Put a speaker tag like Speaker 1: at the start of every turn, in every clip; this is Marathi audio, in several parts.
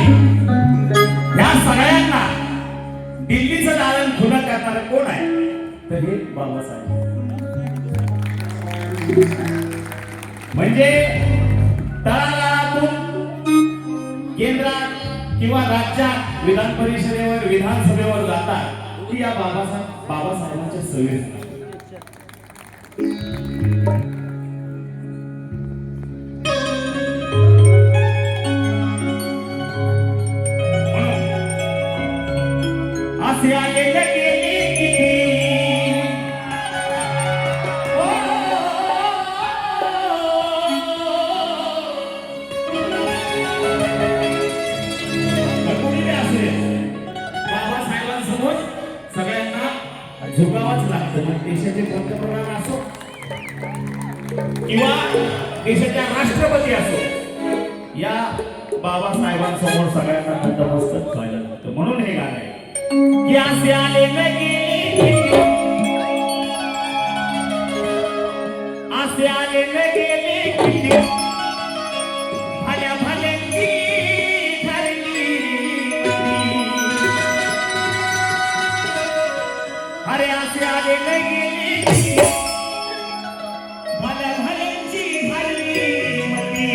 Speaker 1: या सगळ्यांना दिल्लीचं दालन खुलं करणारं कोण आहे तर हे बाबासाहेब. म्हणजे तळागाळातून केंद्रात किंवा राज्यात विधान परिषदेवर विधानसभेवर जातात ती या बाबासाहेबांच्या सवयी. असे आले गेले किती बाबासाहेबांसमोर सगळ्यांना झुकावंच लागतं. मग देशाचे पंतप्रधान असो किंवा देशाच्या राष्ट्रपती असो या बाबासाहेबांसमोर सगळ्यांना नतमस्तक व्हायला लागतं. म्हणून हे गाणं आहे की असे आले गेले असे आले गेले किती भल्या भल्यांची ठरली. अरे असे आले गेले किती भल्या भल्यांची ठरली मती.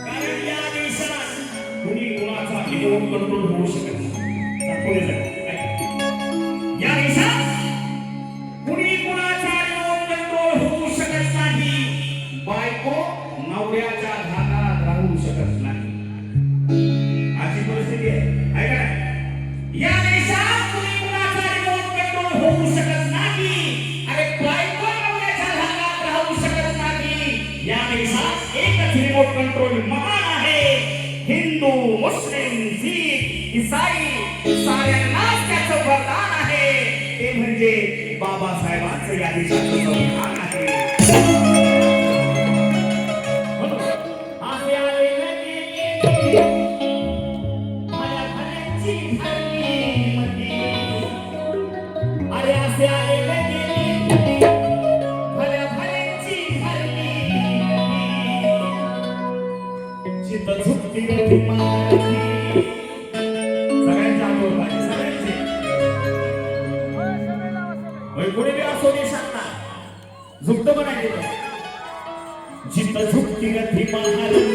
Speaker 1: कारण या देशात कुणी कुणाचा रिमोट कंट्रोल होऊ शकत नाही. या देशात कुणी कुणाचा रिमोट कंट्रोल होऊ शकत नाही. बायको नवऱ्याच्या धाकात राहू शकत नाही. अशी परिस्थिती आहे का? या देशात कुणी कुणाचा रिमोट कंट्रोल होऊ शकत नाही. अरे बायको नवऱ्याच्या धाकात राहू शकत नाही. या देशात एकच रिमोट कंट्रोल महान आहे. हिंदू मुस्लिम शीख ईसाई साऱ्यांनाच त्याचं वरदान आहे. ते म्हणजे बाबासाहेबांचं या देशाचं संविधान आहे. असे आले गेले भल्या भल्यांची ठरली मती. अरे असे आले गेले भल्या भल्यांची ठरली मती. चित्त झुकती माझी सगळ्यांच्या अंगावर पाहिजे सगळ्यांचे. कोणी बी असो देशांना झुकतं म्हणायचं. जिथं झुकती गती महारती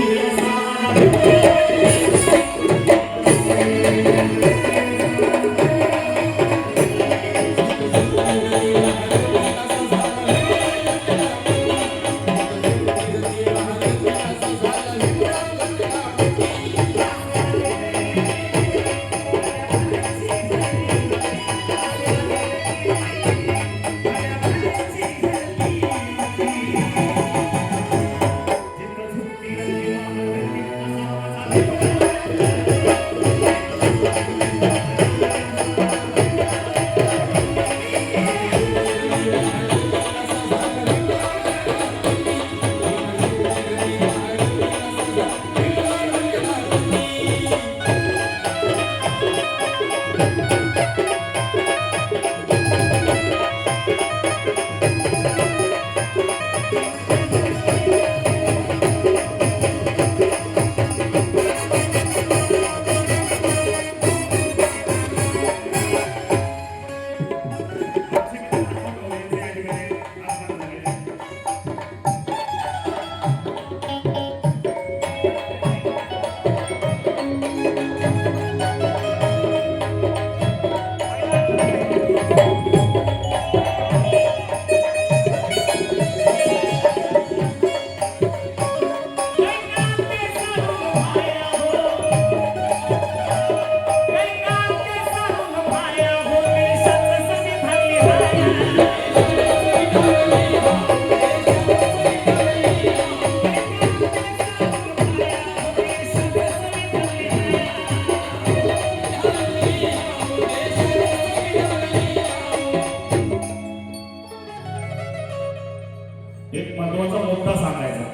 Speaker 1: एक महत्वाचा मुद्दा सांगायचा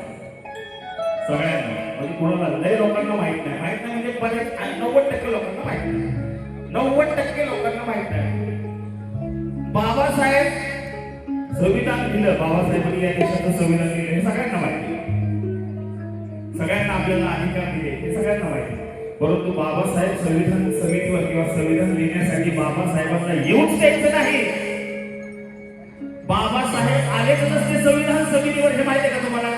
Speaker 1: सगळ्यांना. म्हणजे कोणाला लय लोकांना माहित नाही. माहित नाही म्हणजे बरेच 90% लोकांना माहित नाही. 90% लोकांना माहित नाही. बाबासाहेब संविधान लिहिलं. बाबासाहेबांनी या देशाचं संविधान लिहिलं हे सगळ्यांना माहिती. सगळ्यांना आपल्याला अधिकार दिले हे सगळ्यांना माहिती, परंतु बाबासाहेब संविधान समितीवर किंवा संविधान लिहिण्यासाठी बाबासाहेबांना येऊच द्यायचं नाही. बाबासाहेब आलेच नसते संविधान समितीवर, हे माहिती आहे का तुम्हाला?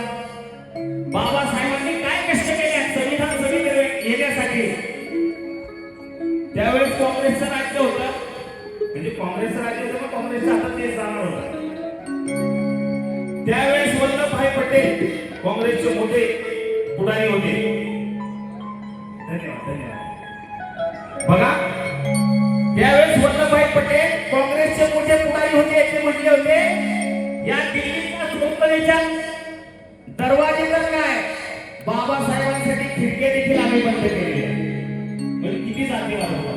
Speaker 1: बाबासाहेबांनी काय कष्ट केले संविधान समितीवर येण्यासाठी. त्यावेळेस काँग्रेसचं राज्य होतं, म्हणजे काँग्रेसचं राज्य होतं, पण काँग्रेसच्या हातात ते जाणार होतं. त्यावेळेस वल्लभभाई पटेल काँग्रेसचे मोठे पुढारी होते. धन्यवाद धन्यवाद. बघा, त्यावेळेस वल्लभभाई पटेल काँग्रेसचे मोठे पुढारी होते. ते म्हटले होते, या दिल्लीच्या संसदेच्या दरवाजे तर काय, बाबासाहेबांसाठी खिडक्या देखील आम्ही बंद केलेल्या. म्हणजे किती जातीवाद होता.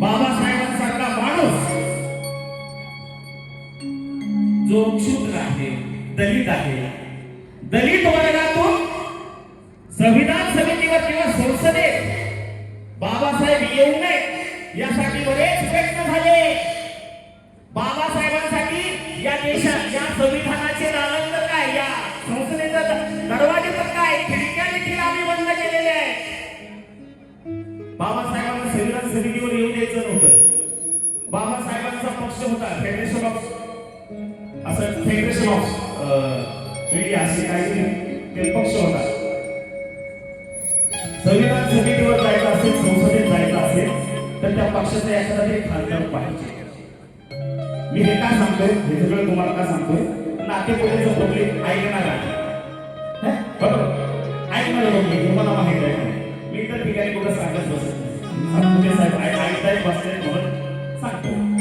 Speaker 1: बाबासाहेबांसारखा माणूस जो क्षुद्र आहे, दलित आहे, दलित वर्गातून संविधान समितीवर किंवा संसदेत बाबासाहेब येऊ नये यासाठी बरेच प्रयत्न झाले. बाबासाहेबांसाठी या देशात या संविधानाचे दालन तर काय, या संसदेचा दरवाजे तर काय, खिडक्या देखील आम्ही बंद केलेले आहे. बाबासाहेबांना संविधान समितीवर येऊ द्यायचं नव्हतं. बाबासाहेबांचा पक्ष होता फेडरेशन ऑफ, असं फेडरेशन ऑफ इंडिया असे काही ते पक्ष होता. संविधान समितीवर जायचं असेल, संसदेत जायचं असेल तर त्या पक्षाचा एखादा तरी खासदार पाहिजे. मी हे का सांगतोय, हे सगळं तुम्हाला का सांगतोय, नातेपुतेचं पब्लिक ऐकणार आहे, बरोबर ऐकणार पब्लिक, तुम्हाला माहित आहे. मी तर ठिकाणी कुठं सांगत बसत नाही, साहेब ऐकताय बसताय म्हणून सांगतो.